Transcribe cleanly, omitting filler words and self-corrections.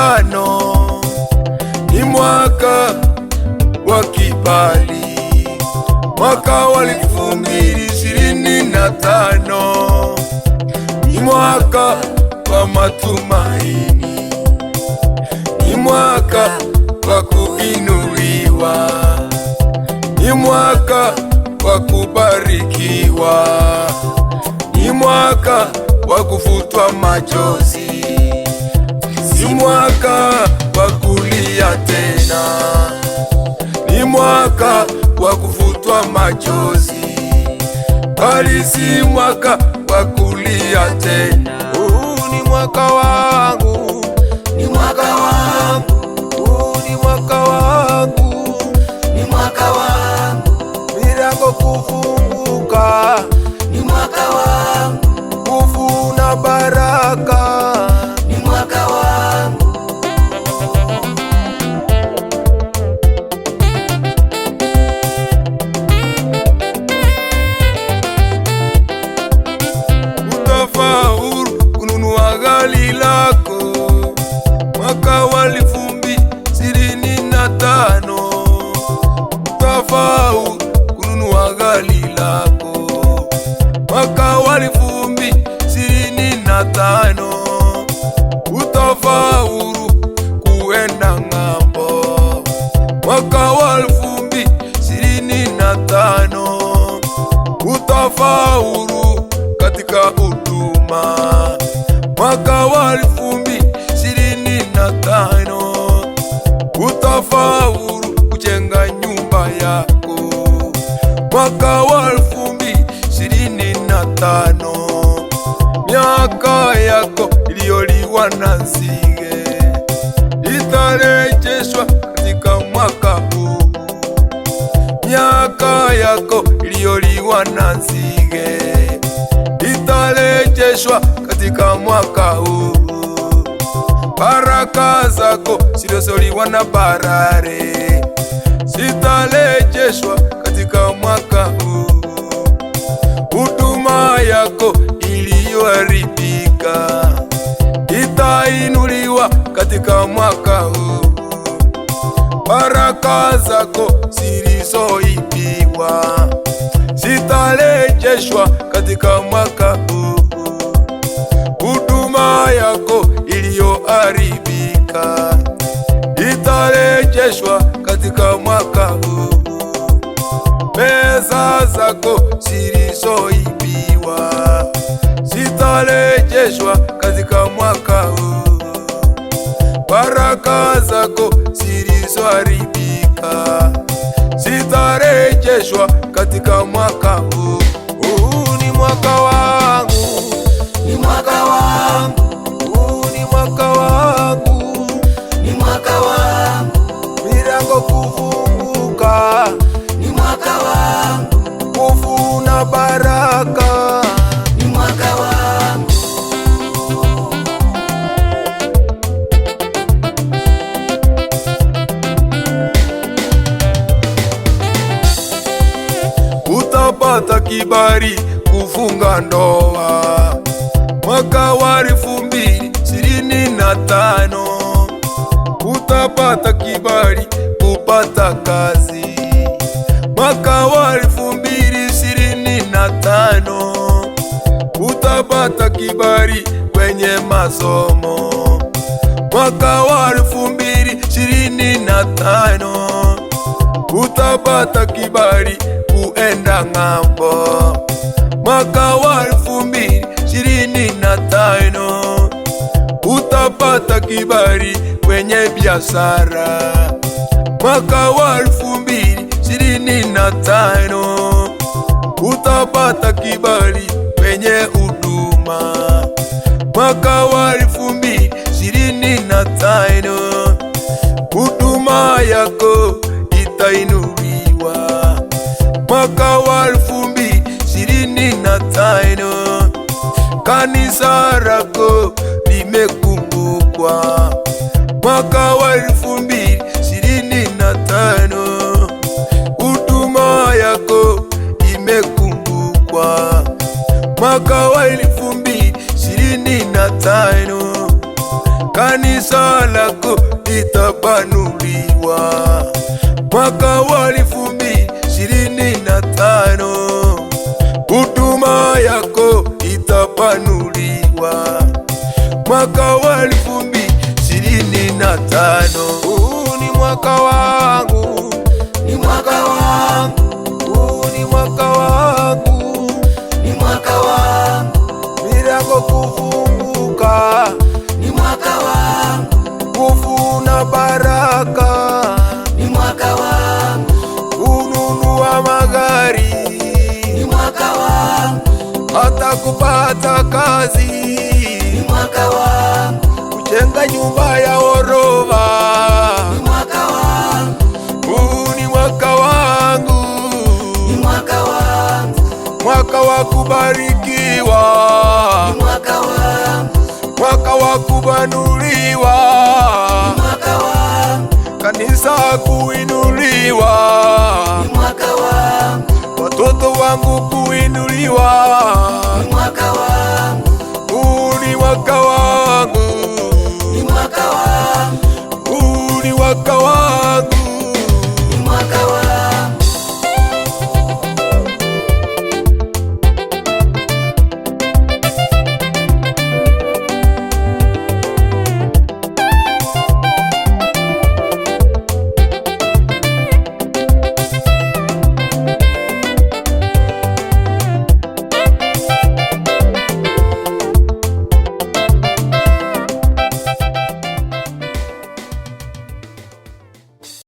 25 ni mwaka wa kibali, mwaka wa 2025 ni mwaka wa matumaini, ni mwaka wa kuinuliwa, ni mwaka wa kubarikiwa, ni mwaka wa kufutwa machozi, si mwaka wa kulia tena, ni mwaka wa kufutwa machozi, bali si mwaka wa kulia tena. Ni mwaka wangu, ni mwaka wangu, ni mwaka wangu, ni mwaka wangu, milango kufunguka, ni mwaka wangu, nguvu na baraka, ni mwaka wangu. Utafaulu kununua gari lako mwaka wa 2025. Utafaulu kununua gari lako mwaka wa 2025. Utafaulu kuenda ng'ambo mwaka wa 2025. Utafaulu katika huduma mwaka wa 2025. Utafaulu kujenga nyumba yako mwaka wa 2025. Miaka yako iliyoliwa na nzige itarejeshwa katika mwaka huu. Miaka yako iliyoliwa na nzige itarejeshwa katika mwaka huu. Baraka zako zilizoliwa na parare zitarejeshwa katika mwaka huu. Huduma yako iliyoharibika itainuliwa katika mwaka huu. Baraka zako zilizoibiwa zitarejeshwa katika mwaka huu. Huduma yako iliyoharibika itarejeshwa katika mwaka huu. Pesa zako zilizoibiwa zitarejeshwa katika mwaka huu. Baraka zako zilizoharibika zitarejeshwa katika mwaka huu. Ni mwaka wangu, ni mwaka wangu, ni mwaka wangu, ni mwaka wangu, milango kufunguka, ni mwaka wangu, nguvu na baraka, ni mwaka wangu. Utapata kibali kufunga ndoa mwaka wa 2025. Utapata kibali kupata kazi mwaka wa 2025. Utapata kibali kwenye masomo mwaka wa 2025. Utapata kibali kuenda ng'ambo mwaka wa 2025. Utapata kibali kwenye biashara mwaka wa 2025. Utapata kibali kwenye huduma mwaka wa 2025. Huduma yako itainuliwa mwaka wa 2025. Kanisa lako limekumbukwa mwaka wa 2025. Huduma yako imekumbukwa mwaka wa 2025. Kanisa lako wa 2025. Huu ni mwaka wangu, ni mwaka wangu, huu ni mwaka wangu, ni mwaka wangu, milango kufunguka, ni mwaka wangu, nguvu na baraka, ni mwaka wangu, kununua magari, ni mwaka wangu, hata kupata kazi, ni mwaka wangu, kujenga nyumba ya ghorofa, ni mwaka wangu, huu ni mwaka wangu, ni mwaka wangu, mwaka wa kubarikiwa, ni mwaka wangu, mwaka wa kubanuliwa, ni mwaka wangu, kanisa kuinuliwa, ni mwaka wangu, watoto wangu kuinuliwa, ni mwaka wangu.